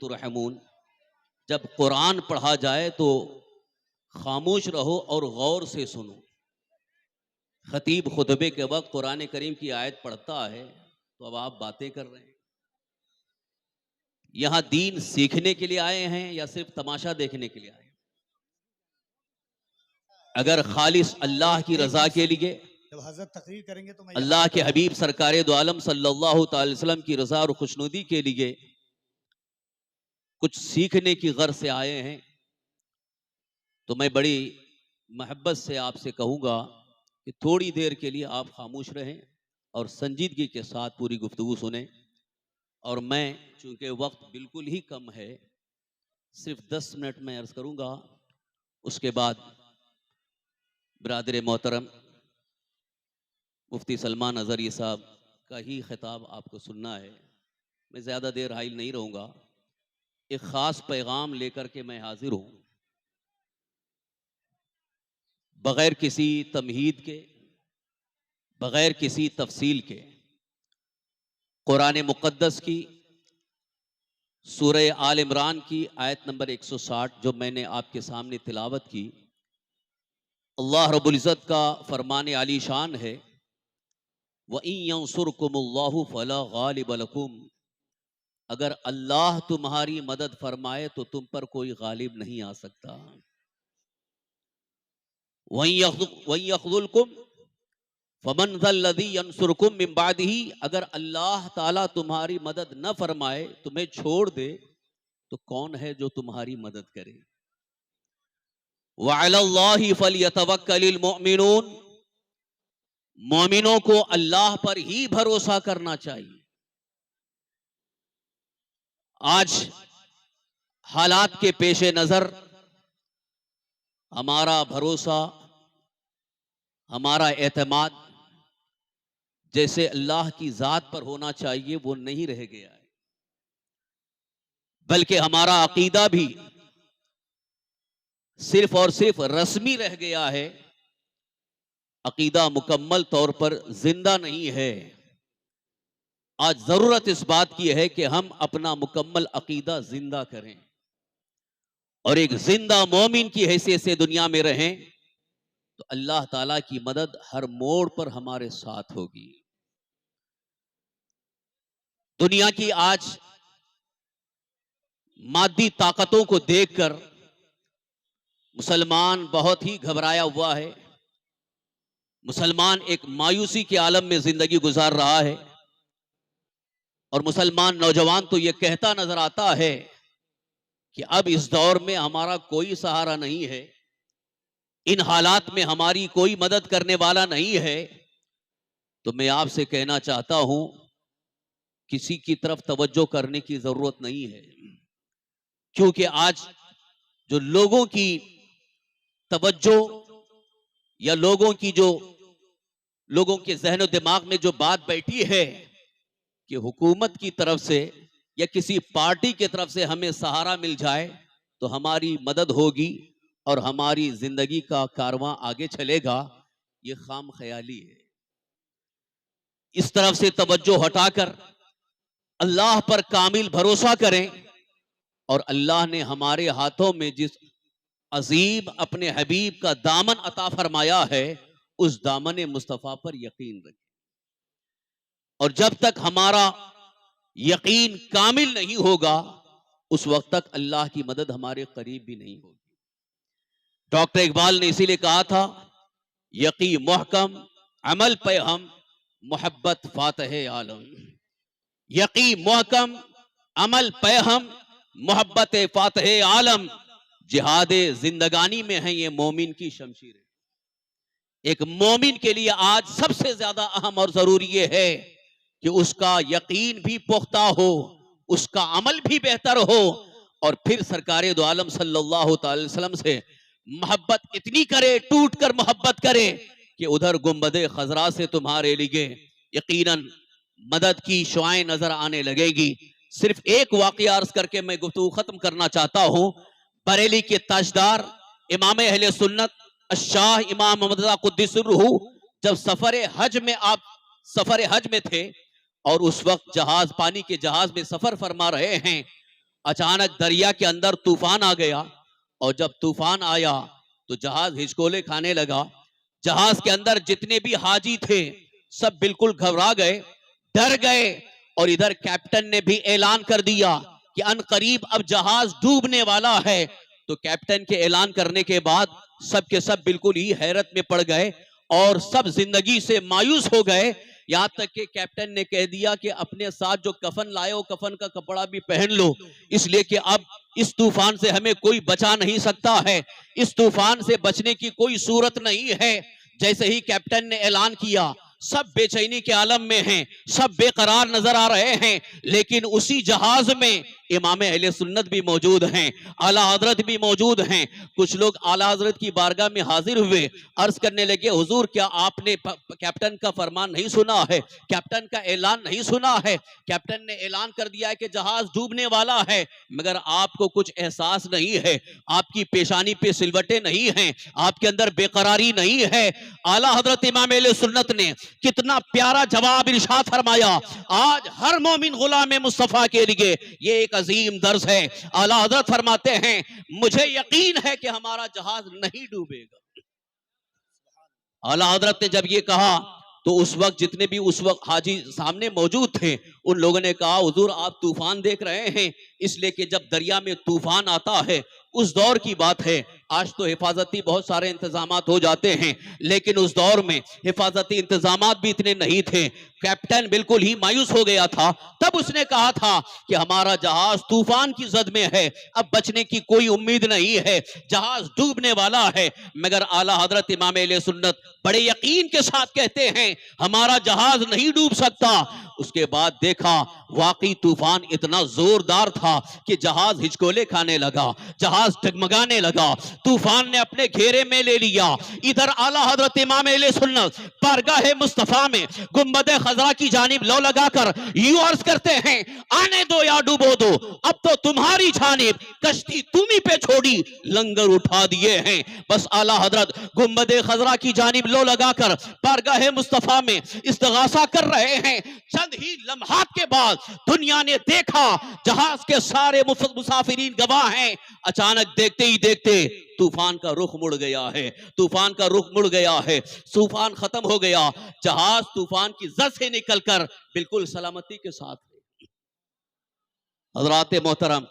तुरहमून। जब कुरान पढ़ा जाए तो खामोश रहो और गौर से सुनो। खतीब खुतबे के वक्त कुरान करीम की आयत पढ़ता है तो अब आप बातें कर रहे हैं। यहां दीन सीखने के लिए आए हैं या सिर्फ तमाशा देखने के लिए आए हैं? अगर खालिस अल्लाह की रजा के लिए, जब हजरत तकरीर करेंगे तो मैं अल्लाह के हबीब सरकार दो आलम सल्लल्लाहु अलैहि वसल्लम की रजा और खुशनुदी के लिए कुछ सीखने की गर्ज से आए हैं तो मैं बड़ी मोहब्बत से आपसे कहूंगा कि थोड़ी देर के लिए आप खामोश रहें और संजीदगी के साथ पूरी गुफ्तगू सुने। और मैं चूंकि वक्त बिल्कुल ही कम है, सिर्फ 10 मिनट में अर्ज करूंगा। उसके बाद बिरादर मोहतरम मुफ्ती सलमान अजहरी साहब का ही खिताब आपको सुनना है। मैं ज़्यादा देर हाइल नहीं रहूँगा। एक ख़ास पैगाम लेकर के मैं हाजिर हूँ, बग़ैर किसी तमहीद के, बग़ैर किसी तफसील के। कुरान मुक़द्दस की सूरह आल इमरान की आयत नंबर 160 जो मैंने आपके सामने तिलावत की, अल्लाह रब्बुल इज़्ज़त का फरमान आली शान है, व इन यंसुरकुमुल्लाहु फला गालिब लकुम। अगर अल्लाह तुम्हारी मदद फरमाए तो तुम पर कोई गालिब नहीं आ सकता। वहीं यख़्ज़ुलकुम फमन ज़ल्लज़ी यंसुरकुम मिन बादिही। अगर अल्लाह ताला तुम्हारी मदद न फरमाए, तुम्हें छोड़ दे, तो कौन है जो तुम्हारी मदद करे। व अलल्लाहि फलयतवक्कलिल मुमिनून। मोमिनों को अल्लाह पर ही भरोसा करना चाहिए। आज हालात के पेशे नजर हमारा भरोसा, हमारा एतमाद जैसे अल्लाह की जात पर होना चाहिए वो नहीं रह गया है, बल्कि हमारा अकीदा भी सिर्फ और सिर्फ रस्मी रह गया है। अकीदा मुकम्मल तौर पर जिंदा नहीं है। आज जरूरत इस बात की है कि हम अपना मुकम्मल अकीदा जिंदा करें और एक जिंदा मोमिन की हैसियत से दुनिया में रहें, तो अल्लाह ताला की मदद हर मोड़ पर हमारे साथ होगी। दुनिया की आज मादी ताकतों को देखकर मुसलमान बहुत ही घबराया हुआ है। मुसलमान एक मायूसी के आलम में जिंदगी गुजार रहा है और मुसलमान नौजवान तो यह कहता नजर आता है कि अब इस दौर में हमारा कोई सहारा नहीं है, इन हालात में हमारी कोई मदद करने वाला नहीं है। तो मैं आपसे कहना चाहता हूं, किसी की तरफ तवज्जो करने की जरूरत नहीं है, क्योंकि आज जो लोगों की तवज्जो या लोगों के जहन दिमाग में जो बात बैठी है कि हुकूमत की तरफ से या किसी पार्टी की तरफ से हमें सहारा मिल जाए तो हमारी मदद होगी और हमारी जिंदगी का कारवां आगे चलेगा, ये खाम ख्याली है। इस तरफ से तवज्जो हटाकर अल्लाह पर कामिल भरोसा करें और अल्लाह ने हमारे हाथों में जिस अजीब अपने हबीब का दामन अता फरमाया है, उस दामन मुस्तफा पर यकीन रखें। और जब तक हमारा यकीन कामिल नहीं होगा, उस वक्त तक अल्लाह की मदद हमारे करीब भी नहीं होगी। डॉक्टर इकबाल ने इसीलिए कहा था, यकी मुहकम अमल पे हम मोहब्बत फातह आलम। यकी मुहकम अमल पे हम मोहब्बत फातह आलम। जिहादे जिंदगानी में है ये मोमिन की शमशीरें। एक मोमिन के लिए आज सबसे ज्यादा अहम और जरूरी ये है कि उसका यकीन भी पुख्ता हो, उसका अमल भी बेहतर हो, और फिर सरकार दो आलम सल्लल्लाहु अलैहि वसल्लम से मोहब्बत इतनी करे, टूट कर मोहब्बत करे कि उधर गुंबदे खजरा से तुम्हारे लिए यकीनन मदद की शुआएं नजर आने लगेगी। सिर्फ एक वाकया अर्ज करके मैं गुफ्तगू खत्म करना चाहता हूं। बरेली के ताजदार इमाम अहले सुन्नत शाह इमाम मोहम्मद रज़ा कुद्दीस रूहू जब सफर हज में थे और उस वक्त जहाज, पानी के जहाज में सफर फरमा रहे हैं, अचानक दरिया के अंदर तूफान आ गया और जब तूफान आया तो जहाज हिचकोले खाने लगा। जहाज के अंदर जितने भी हाजी थे सब बिल्कुल घबरा गए, डर गए और इधर कैप्टन ने भी ऐलान कर दिया कि अनकरीब अब जहाज डूबने वाला है। तो कैप्टन के ऐलान करने के बाद सब के सब बिल्कुल ही हैरत में पड़ गए और सब जिंदगी से मायूस हो गए। यहां तक कि कैप्टन ने कह दिया कि अपने साथ जो कफन लाए हो कफन का कपड़ा भी पहन लो, इसलिए कि अब इस तूफान से हमें कोई बचा नहीं सकता है, इस तूफान से बचने की कोई सूरत नहीं है। जैसे ही कैप्टन ने ऐलान किया सब बेचैनी के आलम में हैं, सब बेकरार नजर आ रहे हैं। लेकिन उसी जहाज में इमाम अहले सुन्नत भी मौजूद हैं, आला हजरत भी मौजूद हैं। कुछ लोग आला हजरत की बारगाह में हाजिर हुए, अर्ज करने लगे हुजूर क्या आपने कैप्टन का फरमान नहीं सुना है, कैप्टन का ऐलान नहीं सुना है? कैप्टन ने ऐलान कर दिया है कि जहाज डूबने वाला है, मगर आपको कुछ एहसास नहीं है, आपकी पेशानी पे सिलवटें नहीं हैं, आपके अंदर बेकरारी नहीं है। आला हजरत इमाम अहले सुन्नत ने कितना प्यारा जवाब इरशाद फरमाया। आज हर मोमिन गुलाम मुस्तफा के लिए ये एक अजीम दर्स है। आला हजरत फरमाते हैं मुझे यकीन है कि हमारा जहाज नहीं डूबेगा। आला हजरत ने जब ये कहा तो उस वक्त जितने भी उस वक्त हाजी सामने मौजूद थे उन लोगों ने कहा हुजूर आप तूफान देख रहे हैं, इसलिए कि जब दरिया में तूफान आता है उस दौर की बात है। आज तो हिफाजती बहुत सारे इंतजामात हो जाते हैं, लेकिन उस दौर में हिफाजती इंतजामात भी इतने नहीं थे। कैप्टन बिल्कुल ही मायूस हो गया था। तब उसने कहा था कि हमारा जहाज तूफान की जद में है, अब बचने की कोई उम्मीद नहीं है, जहाज डूबने वाला है। मगर आला हजरत इमाम अहले सुन्नत बड़े यकीन के साथ कहते हैं हमारा जहाज नहीं डूब सकता। उसके बाद देखा वाकई तूफान इतना जोरदार था कि जहाज हिचकोले खाने लगा, जहाज डगमगाने लगा, तूफान ने अपने घेरे में ले लिया। इधर आला हजरत इमाम अहले सुन्नत बारगाह मुस्तफा में गुंबद खजरा की जानिब लो लगाकर यूं अर्ज करते हैं आने दो या डूबो दो, अब तो तुम्हारी जानिब कश्ती तुम्ही पे छोड़ी लंगर उठा दिए हैं। बस आला हजरत गुंबद खजरा की जानिब लो लगाकर बारगाह मुस्तफा में इस्तिगासा कर रहे हैं। चंद ही लम्हात के बाद दुनिया ने देखा जहाज के सारे मुसाफिरीन गवाह हैं। अचानक देखते ही देखते तूफान का रुख मुड़ गया है, तूफान का रुख मुड़ गया है, तूफान खत्म हो गया, जहाज तूफान की जद से निकलकर बिल्कुल सलामती के साथ है। हजरात मोहतरम,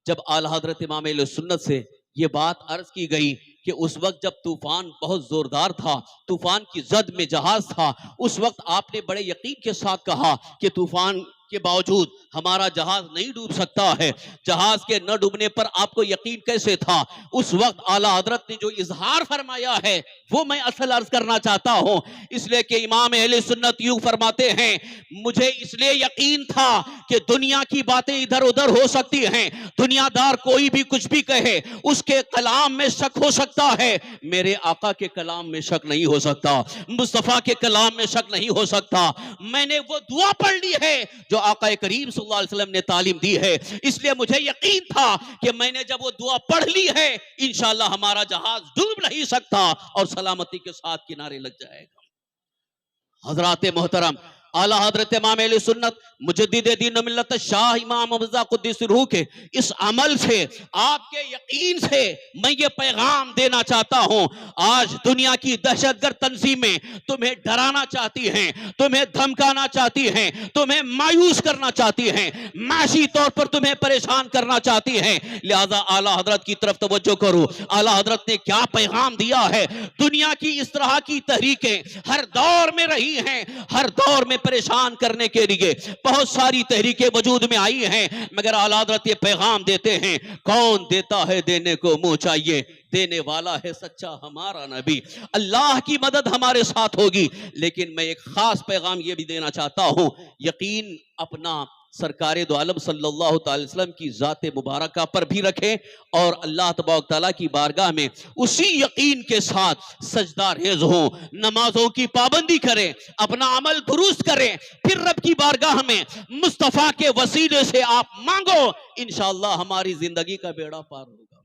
जब आला हजरत इमाम अहले सुन्नत से ये बात अर्ज की गई कि उस वक्त जब तूफान बहुत जोरदार था, तूफान की जद में जहाज था, उस वक्त आपने बड़े यकीन के साथ कहा कि तूफान के बावजूद हमारा जहाज नहीं डूब सकता है। जहाज के न डूबने पर आपको यकीन कैसे था? उस वक्त आला हजरत ने जो इजहार फरमाया है वो मैं असल अर्ज करना चाहता हूं, इसलिए कि इमाम अहले सुन्नत यूं फरमाते हैं मुझे इसलिए यकीन था कि दुनिया की बातें इधर उधर हो सकती हैं, दुनियादार कोई भी कुछ भी कहे, उसके कलाम में शक हो सकता है, मेरे आका के कलाम में शक नहीं हो सकता, मुस्तफा के कलाम में शक नहीं हो सकता। मैंने वो दुआ पढ़ ली है जो आका करीम सल्लल्लाहु अलैहि वसल्लम ने तालीम दी है, इसलिए मुझे यकीन था कि मैंने जब वो दुआ पढ़ ली है इंशाअल्लाह हमारा जहाज डूब नहीं सकता और सलामती के साथ किनारे लग जाएगा। हजरात मोहतरम, आला हजरत इमाम अहले सुन्नत मुजद्दिद दीन व मिल्लत शाह इमाम मिर्जा कुद्दीस रूह के इस अमल से, आपके यकीन से मैं ये पैगाम देना चाहता हूं। आज दुनिया की दहशतगर्द तंजीमें तुम्हें डराना चाहती हैं, तुम्हें धमकाना चाहती हैं, तुम्हें मायूस करना चाहती हैं, माशी तौर पर तुम्हें परेशान करना चाहती हैं। लिहाजा आला हजरत की तरफ तवज्जो करो। आला हजरत ने क्या पैगाम दिया है? दुनिया की इस तरह की तहरीकें हर दौर में रही हैं, हर दौर में परेशान करने के लिए बहुत सारी तहरीकें वजूद में आई हैं, मगर आला हज़रत ये पैगाम देते हैं कौन देता है देने को मुंह चाहिए, देने वाला है सच्चा हमारा नबी, अल्लाह की मदद हमारे साथ होगी। लेकिन मैं एक खास पैगाम ये भी देना चाहता हूं, यकीन अपना सरकारे दो आलम सल्लल्लाहु अलैहि वसल्लम की ज़ात मुबारका पर भी रखें और अल्लाह तबारक तआला की बारगाह में उसी यकीन के साथ सजदा रेज़ हो, नमाजों की पाबंदी करें, अपना अमल दुरुस्त करें, फिर रब की बारगाह में मुस्तफ़ा के वसीले से आप मांगो, इंशाअल्लाह हमारी जिंदगी का बेड़ा पार होगा।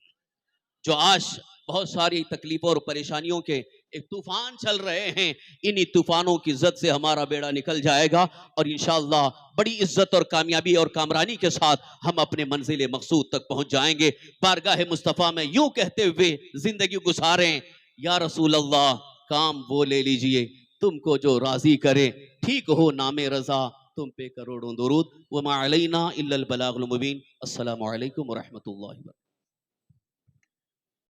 जो आज बहुत सारी तकलीफों और परेशानियों के एक तूफान चल रहे हैं, इन्हीं तूफानों की जद से हमारा बेड़ा निकल जाएगा और इंशाअल्लाह बड़ी इज्जत और कामयाबी और कामरानी के साथ हम अपने मंजिल मकसूद तक पहुंच जाएंगे। बारगाह मुस्तफ़ा में यूं कहते हुए जिंदगी गुजारें, या रसूल अल्लाह काम वो ले लीजिए तुमको जो राजी करे, ठीक हो नामे रजा तुम पे करोड़ों दुरूद, वमा अलैना इल्लल बलागुल मुबीन। अस्सलामु अलैकुम व रहमतुल्लाहि व बरकातुहू।